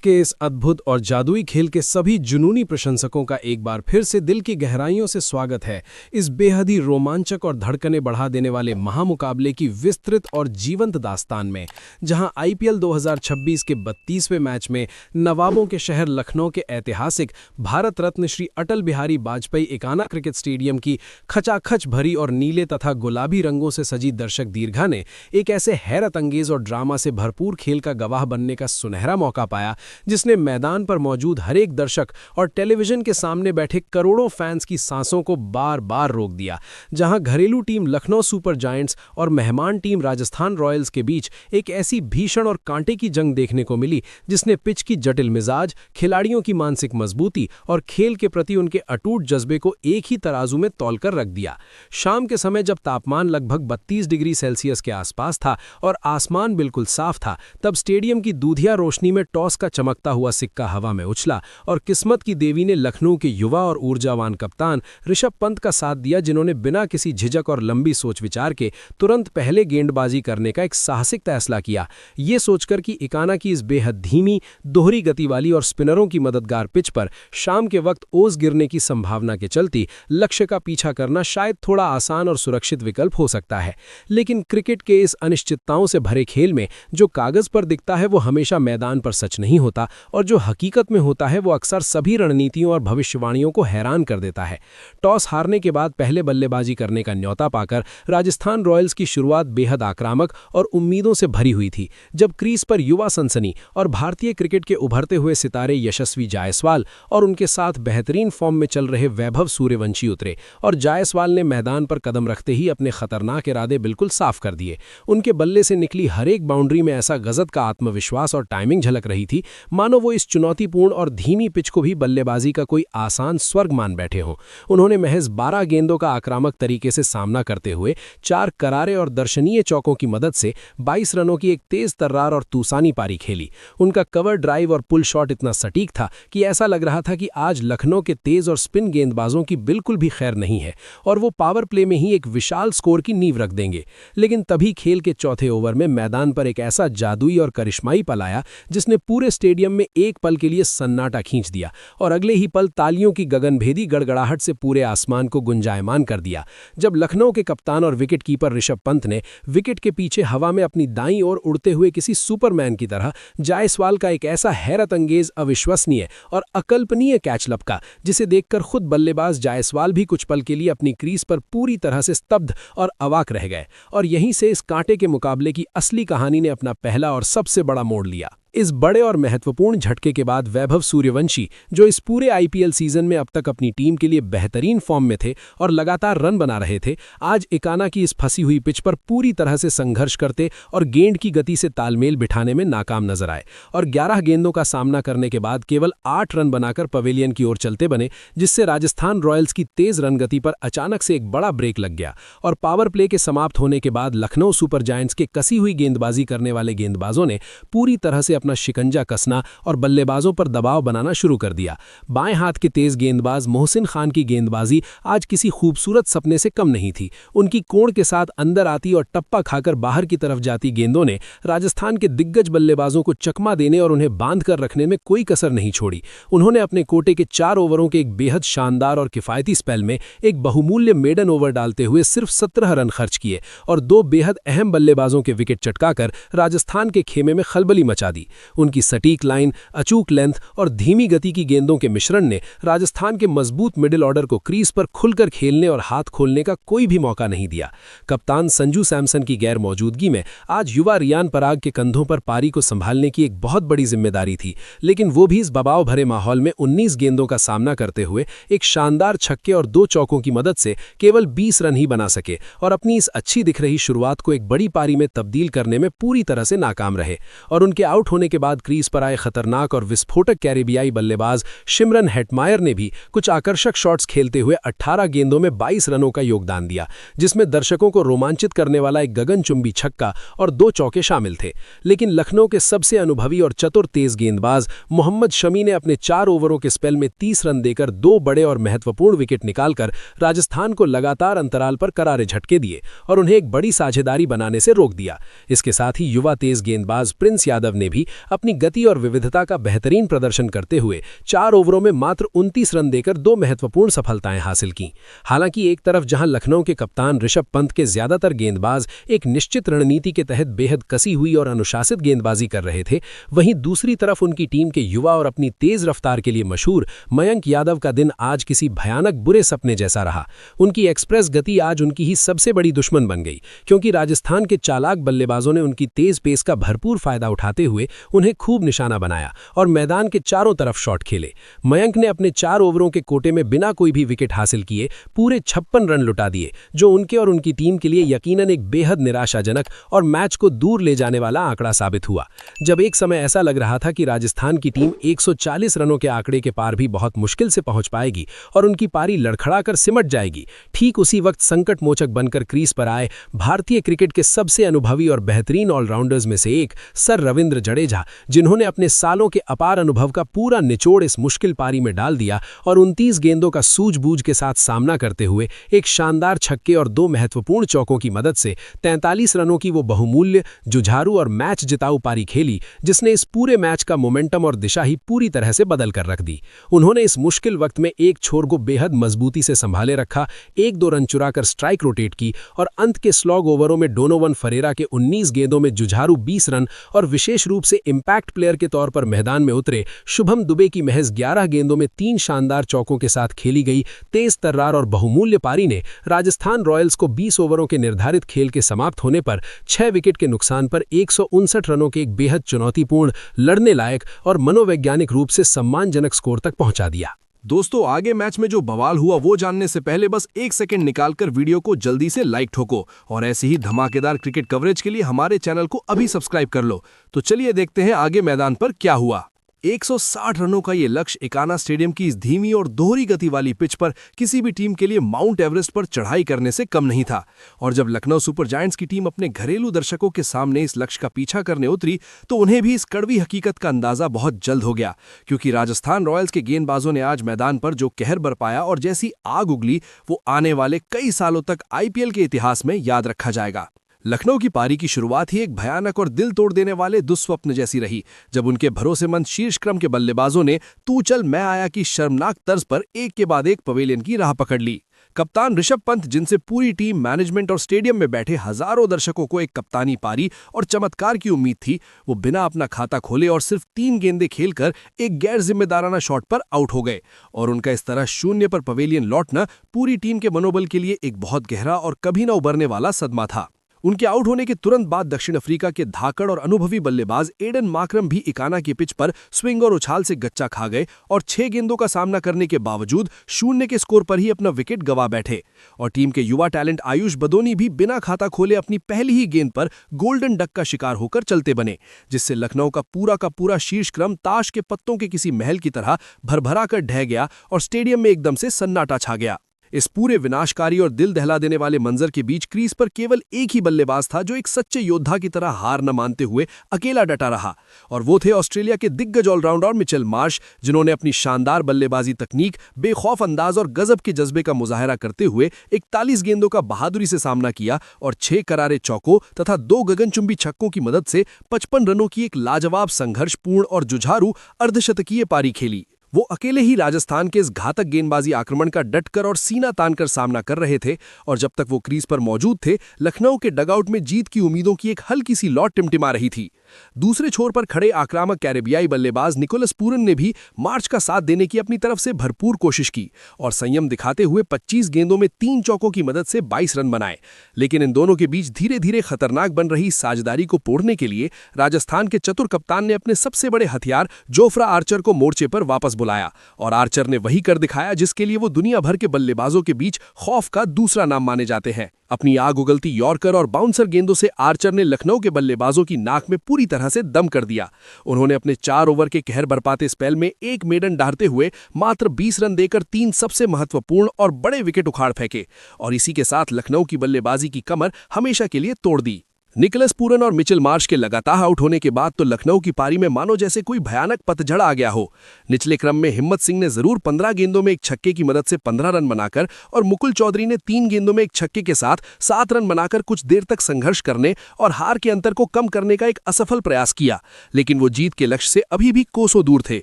के इस अद्भुत और जादुई खेल के सभी जुनूनी प्रशंसकों का एक बार फिर से दिल की गहराइयों से स्वागत है इस बेहद ही रोमांचक और धड़कनें बढ़ा देने वाले महामुकाबले की विस्तृत और जीवंत दास्तान में, जहां आईपीएल 2026 के 32वें मैच में नवाबों के शहर लखनऊ के ऐतिहासिक भारत रत्न श्री अटल बिहारी वाजपेयी इकाना क्रिकेट स्टेडियम की खचाखच भरी और नीले तथा गुलाबी रंगों से सजी दर्शक दीर्घा ने एक ऐसे हैरत अंगेज और ड्रामा से भरपूर खेल का गवाह बनने का सुनहरा मौका पाया, जिसने मैदान पर मौजूद हर एक दर्शक और टेलीविजन के सामने बैठे करोड़ों फैंस की सांसों को बार बार रोक दिया। जहां घरेलू टीम लखनऊ सुपर जायंट्स और मेहमान टीम राजस्थान रॉयल्स के बीच एक ऐसी भीषण और कांटे की जंग देखने को मिली, जिसने पिच की जटिल मिजाज, खिलाड़ियों की मानसिक मजबूती और खेल के प्रति उनके अटूट जज्बे को एक ही तराजू में तौलकर रख दिया। शाम के समय जब तापमान लगभग 32 डिग्री सेल्सियस के आसपास था और आसमान बिल्कुल साफ था, तब स्टेडियम की दूधिया रोशनी में टॉस का चमकता हुआ सिक्का हवा में उछला और किस्मत की देवी ने लखनऊ के युवा और ऊर्जावान कप्तान ऋषभ पंत का साथ दिया, जिन्होंने बिना किसी झिझक और लंबी सोच विचार के तुरंत पहले गेंदबाजी करने का एक साहसिक फैसला किया, ये सोचकर कि इकाना की इस बेहद धीमी, दोहरी गति वाली और स्पिनरों की मददगार पिच पर शाम के वक्त ओस गिरने की संभावना के चलती लक्ष्य का पीछा करना शायद थोड़ा आसान और सुरक्षित विकल्प हो सकता है। लेकिन क्रिकेट के इस अनिश्चितताओं से भरे खेल में जो कागज पर दिखता है वो हमेशा मैदान पर सच नहीं होता, और जो हकीकत में होता है वो अक्सर सभी रणनीतियों और भविष्यवाणियों को हैरान कर देता है। टॉस हारने के बाद पहले बल्लेबाजी करने का न्योता पाकर राजस्थान रॉयल्स की शुरुआत बेहद आक्रामक और उम्मीदों से भरी हुई थी, जब क्रीज पर युवा सनसनी और भारतीय क्रिकेट के उभरते हुए सितारे यशस्वी जायसवाल और उनके साथ बेहतरीन फॉर्म में चल रहे वैभव सूर्यवंशी उतरे, और जायसवाल ने मैदान पर कदम रखते ही अपने खतरनाक इरादे बिल्कुल साफ कर दिए। उनके बल्ले से निकली हर एक बाउंड्री में ऐसा गजब का आत्मविश्वास और टाइमिंग झलक रही थी, मानो वो इस चुनौतीपूर्ण और धीमी पिच को भी बल्लेबाजी का कोई आसान स्वर्ग मान बैठे हों। उन्होंने महज 12 गेंदों का आक्रामक तरीके से सामना करते हुए 4 करारे और दर्शनीय चौकों की मदद से 22 रनों की एक तेज तर्रार और तूफानी पारी खेली। उनका कवर ड्राइव और पुल शॉट इतना सटीक था कि ऐसा लग रहा था कि आज लखनऊ के तेज और स्पिन गेंदबाजों की बिल्कुल भी खैर नहीं है और वो पावर प्ले में ही एक विशाल स्कोर की नींव रख देंगे। लेकिन तभी खेल के चौथे ओवर में मैदान पर एक ऐसा जादुई और करिश्माई पल आया, जिसने पूरे स्टेडियम में एक पल के लिए सन्नाटा खींच दिया और अगले ही पल तालियों की गगनभेदी गड़गड़ाहट से पूरे आसमान को गुंजायमान कर दिया, जब लखनऊ के कप्तान और विकेट कीपर ऋषभ पंत ने विकेट के पीछे हवा में अपनी दाईं ओर उड़ते हुए किसी सुपरमैन की तरह जायसवाल का एक ऐसा हैरत अंगेज, अविश्वसनीय और अकल्पनीय कैच लपका, जिसे देखकर खुद बल्लेबाज जायसवाल भी कुछ पल के लिए अपनी क्रीज पर पूरी तरह से स्तब्ध और अवाक रह गए। और यहीं से इस कांटे के मुकाबले की असली कहानी ने अपना पहला और सबसे बड़ा मोड़ लिया। इस बड़े और महत्वपूर्ण झटके के बाद वैभव सूर्यवंशी, जो इस पूरे आईपीएल सीजन में अब तक अपनी टीम के लिए बेहतरीन फॉर्म में थे और लगातार रन बना रहे थे, आज इकाना की इस फंसी हुई पिच पर पूरी तरह से संघर्ष करते और गेंद की गति से तालमेल बिठाने में नाकाम नजर आए और 11 गेंदों का सामना करने के बाद केवल 8 रन बनाकर पवेलियन की ओर चलते बने, जिससे राजस्थान रॉयल्स की तेज रन गति पर अचानक से एक बड़ा ब्रेक लग गया और पावर प्ले के समाप्त होने के बाद लखनऊ सुपर जायंट्स के कसी हुई गेंदबाजी करने वाले गेंदबाजों ने पूरी तरह से अपना शिकंजा कसना और बल्लेबाजों पर दबाव बनाना शुरू कर दिया। बाएं हाथ के तेज गेंदबाज मोहसिन खान की गेंदबाजी आज किसी खूबसूरत सपने से कम नहीं थी। उनकी कोण के साथ अंदर आती और टप्पा खाकर बाहर की तरफ जाती गेंदों ने राजस्थान के दिग्गज बल्लेबाजों को चकमा देने और उन्हें बांध कर रखने में कोई कसर नहीं छोड़ी। उन्होंने अपने कोटे के 4 ओवरों के एक बेहद शानदार और किफायती स्पेल में एक बहुमूल्य मेडन ओवर डालते हुए सिर्फ 17 रन खर्च किए और 2 बेहद अहम बल्लेबाजों के विकेट चटकाकर राजस्थान के खेमे में खलबली मचा दी। उनकी सटीक लाइन, अचूक लेंथ और धीमी गति की गेंदों के मिश्रण ने राजस्थान के मजबूत मिडिल ऑर्डर को क्रीज पर खुलकर खेलने और हाथ खोलने का कोई भी मौका नहीं दिया। कप्तान संजू सैमसन की गैर मौजूदगी में आज युवा रियान पराग के कंधों पर पारी को संभालने की एक बहुत बड़ी जिम्मेदारी थी, लेकिन वो भी इस दबाव भरे माहौल में 19 गेंदों का सामना करते हुए एक शानदार छक्के और 2 चौकों की मदद से केवल 20 रन ही बना सके और अपनी इस अच्छी दिख रही शुरुआत को एक बड़ी पारी में तब्दील करने में पूरी तरह से नाकाम रहे। और उनके आउट होने के बाद क्रीज पर आए खतरनाक और विस्फोटक कैरेबियाई बल्लेबाज शिमरन हेटमायर ने भी कुछ आकर्षक शॉट्स खेलते हुए 18 गेंदों में 22 रनों का योगदान दिया, जिसमें दर्शकों को रोमांचित करने वाला एक गगनचुंबी छक्का और 2 चौके शामिल थे। लेकिन लखनऊ के सबसे अनुभवी और चतुर तेज गेंदबाज मोहम्मद शमी ने अपने 4 ओवरों के स्पेल में 30 रन देकर 2 बड़े और महत्वपूर्ण विकेट निकालकर राजस्थान को लगातार अंतराल पर करारे झटके दिए और उन्हें एक बड़ी साझेदारी बनाने से रोक दिया। इसके साथ ही युवा तेज गेंदबाज प्रिंस यादव ने भी अपनी गति और विविधता का बेहतरीन प्रदर्शन करते हुए 4 ओवरों में मात्र 29 रन देकर 2 महत्वपूर्ण सफलताएं हासिल की। हालांकि एक तरफ जहां लखनऊ के कप्तान ऋषभ पंत के ज्यादातर गेंदबाज एक निश्चित रणनीति के तहत बेहद कसी हुई और अनुशासित गेंदबाजी कर रहे थे, वहीं दूसरी तरफ उनकी टीम के युवा और अपनी तेज रफ्तार के लिए मशहूर मयंक यादव का दिन आज किसी भयानक बुरे सपने जैसा रहा। उनकी एक्सप्रेस गति आज उनकी ही सबसे बड़ी दुश्मन बन गई, क्योंकि राजस्थान के चालाक बल्लेबाजों ने उनकी तेज पेस का भरपूर फायदा उठाते हुए उन्हें खूब निशाना बनाया और मैदान के चारों तरफ शॉट खेले। मयंक ने अपने 4 ओवरों के कोटे में बिना कोई भी विकेट हासिल किए पूरे 56 रन लुटा दिए, जो उनके और उनकी टीम के लिए यकीनन एक बेहद निराशाजनक और मैच को दूर ले जाने वाला आंकड़ा साबित हुआ। जब एक समय ऐसा लग रहा था कि राजस्थान की टीम 140 रनों के आंकड़े के पार भी बहुत मुश्किल से पहुंच पाएगी और उनकी पारी लड़खड़ाकर सिमट जाएगी, ठीक उसी वक्त संकट मोचक बनकर क्रीज पर आए भारतीय क्रिकेट के सबसे अनुभवी और बेहतरीन ऑलराउंडर्स में से एक सर रविंद्र जडेजा, जिन्होंने अपने सालों के अपार अनुभव का पूरा निचोड़ इस मुश्किल पारी में डाल दिया और 29 गेंदों का सूझबूझ के साथ सामना करते हुए एक शानदार छक्के और 2 महत्वपूर्ण चौकों की मदद से 43 रनों की वो बहुमूल्य, जुझारू और मैच जिताऊ पारी खेली, जिसने इस पूरे मैच का मोमेंटम और दिशा ही पूरी तरह से बदल कर रख दी। उन्होंने इस मुश्किल वक्त में एक छोर को बेहद मजबूती से संभाले रखा, 1-2 रन चुराकर स्ट्राइक रोटेट की और अंत के स्लॉग ओवरों में डोनोवन फरेरा के 19 गेंदों में जुझारू 20 रन और विशेष रूप से इंपैक्ट प्लेयर के तौर पर मैदान में उतरे शुभम दुबे की महज 11 गेंदों में 3 शानदार चौकों के साथ खेली गई तेज तर्रार और बहुमूल्य पारी ने राजस्थान रॉयल्स को 20 ओवरों के निर्धारित खेल के समाप्त होने पर 6 विकेट के नुकसान पर 159 रनों के एक बेहद चुनौतीपूर्ण, लड़ने लायक और मनोवैज्ञानिक रूप से सम्मानजनक स्कोर तक पहुंचा दिया। दोस्तों, आगे मैच में जो बवाल हुआ वो जानने से पहले बस 1 सेकंड निकालकर वीडियो को जल्दी से लाइक ठोको और ऐसे ही धमाकेदार क्रिकेट कवरेज के लिए हमारे चैनल को अभी सब्सक्राइब कर लो। तो चलिए देखते हैं आगे मैदान पर क्या हुआ। 160 रनों का ये लक्ष्य इकाना स्टेडियम की इस धीमी और दोहरी गति वाली पिच पर किसी भी टीम के लिए माउंट एवरेस्ट पर चढ़ाई करने से कम नहीं था। और जब लखनऊ सुपर जायंट्स की टीम अपने घरेलू दर्शकों के सामने इस लक्ष्य का पीछा करने उतरी तो उन्हें भी इस कड़वी हकीकत का अंदाजा बहुत जल्द हो गया, क्योंकि राजस्थान रॉयल्स के गेंदबाजों ने आज मैदान पर जो कहर बरपाया और जैसी आग उगली, वो आने वाले कई सालों तक IPL के इतिहास में याद रखा जाएगा। लखनऊ की पारी की शुरुआत ही एक भयानक और दिल तोड़ देने वाले दुस्वप्न जैसी रही, जब उनके भरोसेमंद शीर्ष क्रम के बल्लेबाजों ने तू चल मैं आया की शर्मनाक तर्ज पर एक के बाद एक पवेलियन की राह पकड़ ली। कप्तान ऋषभ पंत, जिनसे पूरी टीम, मैनेजमेंट और स्टेडियम में बैठे हजारों दर्शकों को एक कप्तानी पारी और चमत्कार की उम्मीद थी, वो बिना अपना खाता खोले और सिर्फ 3 गेंदें खेलकर एक गैर जिम्मेदाराना शॉट पर आउट हो गए। और उनका इस तरह शून्य पर पवेलियन लौटना पूरी टीम के मनोबल के लिए एक बहुत गहरा और कभी न उबरने वाला सदमा था। उनके आउट होने के तुरंत बाद दक्षिण अफ्रीका के धाकड़ और अनुभवी बल्लेबाज एडन मार्क्रम भी इकाना की पिच पर स्विंग और उछाल से गच्चा खा गए और 6 गेंदों का सामना करने के बावजूद शून्य के स्कोर पर ही अपना विकेट गंवा बैठे। और टीम के युवा टैलेंट आयुष बदोनी भी बिना खाता खोले अपनी पहली ही गेंद पर गोल्डन डक का शिकार होकर चलते बने, जिससे लखनऊ का पूरा शीर्ष क्रम ताश के पत्तों के किसी महल की तरह भरभरा कर ढह गया और स्टेडियम में एकदम से सन्नाटा छा गया। इस पूरे विनाशकारी और दिल दहला देने वाले मंजर के बीच क्रीज पर केवल एक ही बल्लेबाज था जो एक सच्चे योद्धा की तरह हार न मानते हुए अकेला डटा रहा, और वो थे ऑस्ट्रेलिया के दिग्गज ऑलराउंडर मिचेल मार्श, जिन्होंने अपनी शानदार बल्लेबाजी तकनीक, बेखौफ अंदाज और गजब के जज्बे का मुजाहरा करते हुए 41 गेंदों का बहादुरी से सामना किया और 6 करारे चौकों तथा 2 गगनचुंबी छक्कों की मदद से 55 रनों की एक लाजवाब, संघर्षपूर्ण और जुझारू अर्धशतकीय पारी खेली। वो अकेले ही राजस्थान के इस घातक गेंदबाजी आक्रमण का डटकर और सीना तानकर सामना कर रहे थे, और जब तक वो क्रीज पर मौजूद थे, लखनऊ के डगआउट में जीत की उम्मीदों की एक हल्की सी लौ टिमटिमा रही थी। दूसरे छोर पर खड़े आक्रामक कैरेबियाई बल्लेबाज निकोलस पूरन ने भी मार्च का साथ देने की अपनी तरफ से भरपूर कोशिश की और संयम दिखाते हुए 25 गेंदों में 3 चौकों की मदद से 22 रन बनाए। लेकिन इन दोनों के बीच धीरे धीरे खतरनाक बन रही साझेदारी को तोड़ने के लिए राजस्थान के चतुर कप्तान ने अपने सबसे बड़े हथियार जोफ्रा आर्चर को मोर्चे पर वापस बुलाया, और आर्चर ने वही कर दिखाया जिसके लिए वो दुनिया भर के बल्लेबाजों के बीच खौफ का दूसरा नाम माने जाते हैं। अपनी आग उगलती यॉर्कर और बाउंसर गेंदों से आर्चर ने लखनऊ के बल्लेबाजों की नाक में पूरी तरह से दम कर दिया। उन्होंने अपने 4 ओवर के कहर बरपाते स्पेल में एक मेडन डालते हुए मात्र 20 रन देकर 3 सबसे महत्वपूर्ण और बड़े विकेट उखाड़ फेंके, और इसी के साथ लखनऊ की बल्लेबाजी की कमर हमेशा के लिए तोड़ दी। निकोलस पूरन और मिचेल मार्श के लगातार आउट होने के बाद तो लखनऊ की पारी में मानो जैसे कोई भयानक पतझड़ आ गया हो। निचले क्रम में हिम्मत सिंह ने जरूर 15 गेंदों में एक छक्के की मदद से 15 रन बनाकर और मुकुल चौधरी ने 3 गेंदों में एक छक्के के साथ 7 रन बनाकर कुछ देर तक संघर्ष करने और हार के अंतर को कम करने का एक असफल प्रयास किया, लेकिन वो जीत के लक्ष्य से अभी भी कोसों दूर थे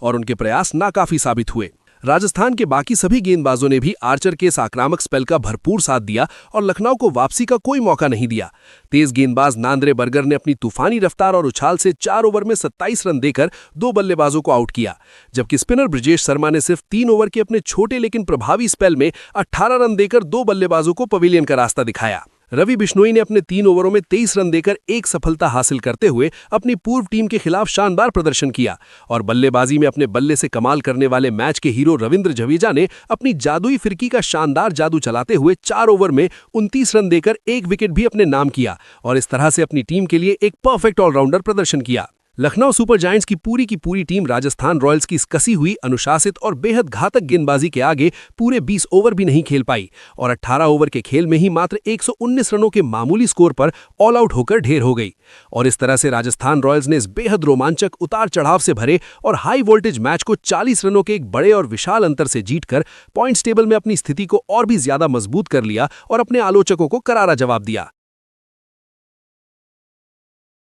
और उनके प्रयास नाकाफी साबित हुए। राजस्थान के बाकी सभी गेंदबाजों ने भी आर्चर के इस आक्रामक स्पेल का भरपूर साथ दिया और लखनऊ को वापसी का कोई मौका नहीं दिया। तेज गेंदबाज नांद्रे बर्गर ने अपनी तूफानी रफ्तार और उछाल से 4 ओवर में 27 रन देकर 2 बल्लेबाजों को आउट किया, जबकि स्पिनर ब्रिजेश शर्मा ने सिर्फ 3 ओवर के अपने छोटे लेकिन प्रभावी स्पेल में 18 रन देकर 2 बल्लेबाजों को पवेलियन का रास्ता दिखाया। रवि बिश्नोई ने अपने 3 ओवरों में 23 रन देकर एक सफलता हासिल करते हुए अपनी पूर्व टीम के खिलाफ शानदार प्रदर्शन किया और बल्लेबाजी में अपने बल्ले से कमाल करने वाले मैच के हीरो रविंद्र जडेजा ने अपनी जादुई फिरकी का शानदार जादू चलाते हुए 4 ओवर में 29 रन देकर एक विकेट भी अपने नाम किया और इस तरह से अपनी टीम के लिए एक परफेक्ट ऑलराउंडर प्रदर्शन किया। लखनऊ सुपर जायंट्स की पूरी टीम राजस्थान रॉयल्स की इस कसी हुई, अनुशासित और बेहद घातक गेंदबाजी के आगे पूरे 20 ओवर भी नहीं खेल पाई और 18 ओवर के खेल में ही मात्र 119 रनों के मामूली स्कोर पर ऑल आउट होकर ढेर हो गई। और इस तरह से राजस्थान रॉयल्स ने इस बेहद रोमांचक, उतार चढ़ाव से भरे और हाई वोल्टेज मैच को 40 रनों के एक बड़े और विशाल अंतर से जीतकर पॉइंट्स टेबल में अपनी स्थिति को और भी ज्यादा मजबूत कर लिया और अपने आलोचकों को करारा जवाब दिया।